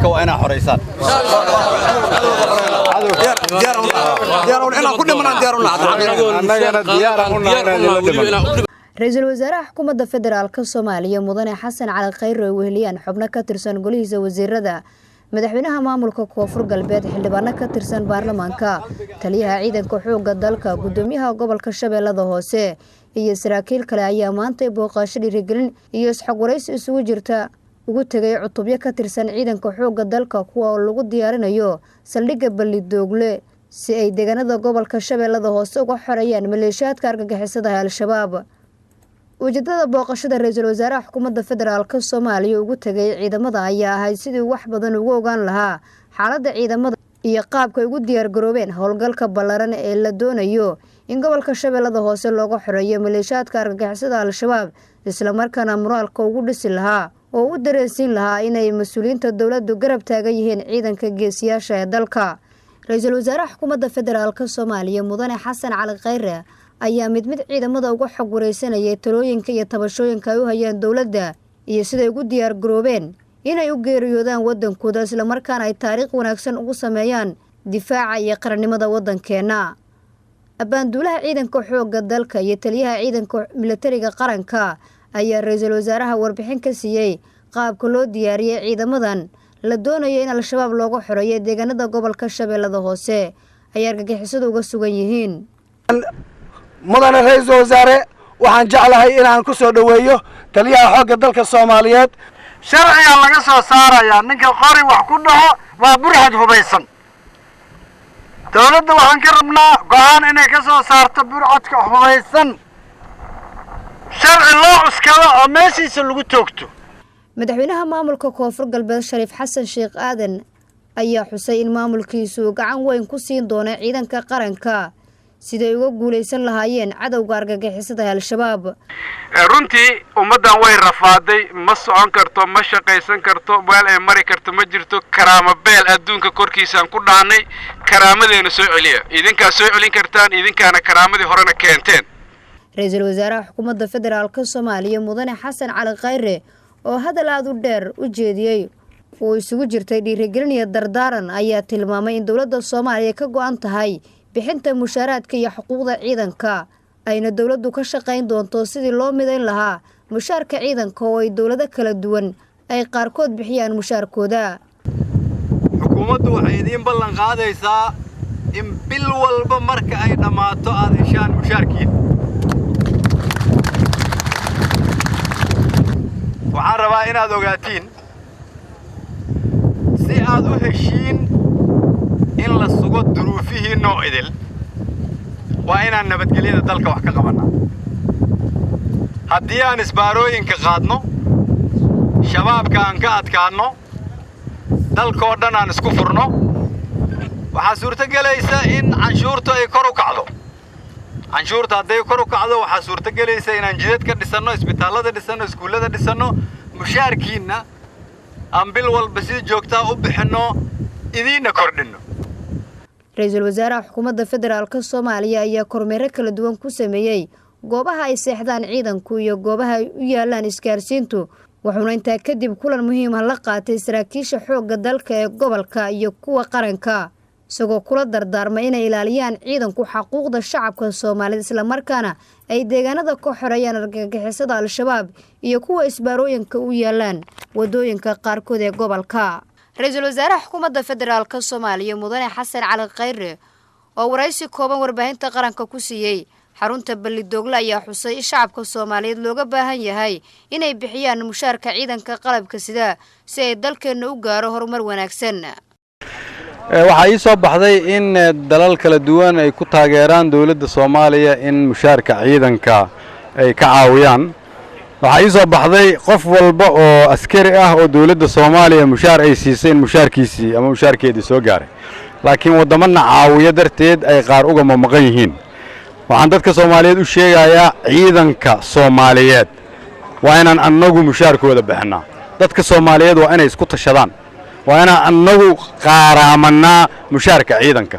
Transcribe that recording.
dalka waa inaa xoraysaan ra-iisul wasaaraha xukuumadda federaalka Soomaaliya mudane Xasan Cali Khayre oo weheliyaan xubno ka tirsan golihiisa wasiirada madaxweynaha maamulka Koonfur Galbeed xildhibaano ka tirsan baarlamaanka taliyaha ciidanka xoogga dalka gudoomiyaha gobolka Shabeellada Hoose iyo saraakiil kale ayaa maanta booqasho dhiirigelin iyo isxog waraysi isugu jirta ugu tagay cutubyo ka tirsan ciidanka xoogga dalka kuwa oo lagu diyaarinayo saldhigga Balidoogle si ay deegaanada gobolka Shabeellada Hoose uga xoreeyaan maleeshiyaadka argagixisada Al-Shabaab ujeedada booqashada ra-iisul wasaaraha xukuumadda federaalka Soomaaliya ugu tagay ciidamada ayaa ahayd sidii wax badan ugu ogaan lahaa xaaladda ciidamada iyo qaabka ay ugu diyaar garoobeen howlgalka ballaaran ee la doonayo in gobolka Shabeellada Hoose looga xoreeyo maleeshiyaadka argagixisada Al-Shabaab isla markaana moraalka ugu dhisi lahaa oo u dareensiin lahaa inay mas'uuliyiinta dawladdu garab taagan yihiin ciidanka geesiyaasha ee dalka ra-iisul wasaaraha xukuumadda federaalka Soomaaliya mudane Xasan Cali Khayre ayaa mid ciidamada uga xog wareysanayay talooyinka iyo tabashooyinka ay u hayaan dawladda iyo sida ugu diyaar garoobeen inay u geeriyoodaan wadankooda isla markaana ay taariikh wanaagsan ugu sameeyaan difaaca iyo qarannimada wadankeena abaanduulaha ciidanka xoogga dalka iyo taliyaha ciidanka militariga qaranka ayaa ra-iisul wasaaraha warbixin ka siiyay qaabka loo diyaariyay ciidamadan la doonayo in Al-Shabaab looga xoreeyo deegaanada gobolka Shabeellada Hoose ay argagixisadu uga sugan yihiin mudane ra-iisul wasaare waxaan jeclahay inaan ku soo dhaweeyo taliyaha xoogga dalka Soomaaliyeed sharciga laga soo saaraya ninka qori wax ku dhaho waa burxad hubaysan dawladda waxaan ka rabnaa go'aan inay ka soo saarto burxadka hubaysan sharci loo cuskado oo meeshiisa lagu toogto madaxweynaha maamulka Koonfur Galbeed Shariif Xasan Sheekh Aadan ayaa xusay in maamulkiisu gacan weyn ku siin doono ciidanka qaranka siday uga guuleysan lahaayeen cadawga argagixisada Al-Shabaab runtii ummadan way rafaaday ma socon karto ma shaqaysan karto weel ay mari karto ma jirto karaama beel adduunka korkiisa aan ku dhaanay karaamadeena soo celiya idinka soo celin kartaan idinkaana karaamadii horena keenteen ra-iisul wasaaraha xukuumadda federaalka Soomaaliya mudane Xasan Cali Khayre oo hadal aad u dheer u jeediyay oo isugu jirtay dhiirigelin iyo dardaaran ayaa tilmaamay in dawladda Soomaaliya ka go'an tahay bixinta mushaaraadka iyo xuquuqda ciidanka ayna dawladdu ka shaqayn doonto sidii loo midayn lahaa mushaarka ciidanka oo ay dawlado kala duwan ay qaarkood bixiyaan mushaarkooda xukuumaddu waxay idin ballan qaadaysaa in bil walba marka ay dhamaato aad heshaan mushaarkiin waxaan rabaa inaad ogaatiin si aad u heshiin in la sugo duruufihii noo idil waa inaan nabadgelyada dalka wax ka qabanaa haddii aan isbaarooyinka qaadno shabaabka aan ka adkaanno dalkoo dhan aan isku furno waxaa suurtagelaysa in canshuurtu ay kor u kacdo canshuurta hadday kor u kacdo waxaa suurtagelaysa inaan jidad ka dhisanno isbitaallada dhisanno iskuullada dhisanno mushaarkiinna aan bil walba si joogtaa u bixinno idiinna kordhinno ra-iisul wasaaraha xukuumadda federaalka Soomaaliya ayaa kormeero kala duwan ku sameeyay goobaha ay seexdaan ciidanku iyo goobaha ay u yaalaan isgaarsiintu wuxuuna intaa kadib kulan muhiim ah la qaatay saraakiisha xoogga dalka ee gobolka iyo kuwa qaranka isagoo kula dardaarmay inay ilaaliyaan ciidanku xuquuqda shacabka Soomaaliyeed isla markaana ay deegaanada ka xoreeyaan argagixisada Al-Shabaab iyo kuwa isbaarooyinka u yaalaan wadooyinka qaarkood ee gobolka ra-iisul wasaaraha xukuumadda federaalka Soomaaliya mudane Xasan Cali Khayre oo waraysi kooban warbaahinta qaranka ku siiyay xarunta Balidoogle ayaa xusay shacabka Soomaaliyeed looga baahan yahay inay bixiyaan mushaarka ciidanka qalabka sida si ay dalkeena u gaaro horumar wanaagsan waxaa ii soo baxday in dalal kala duwan ay ku taageeraan dawladda Soomaaliya in mushaarka ciidanka ay ka caawiyaan waxaa ii soo baxday qof walba oo askari ah oo dawladda Soomaaliya mushaar ay siisay in mushaarkiisii ama mushaarkeedii soo gaaray laakiin wadamada caawiya darteed ay qaar uga maqan yihiin waxaan dadka Soomaaliyeed u sheegayaa ciidanka Soomaaliyeed waa inaan annagu mushaarkooda bixinaa dadka Soomaaliyeed waa inay isku tashadaan waa inaan annagu qaaraamanaa mushaarka ciidanka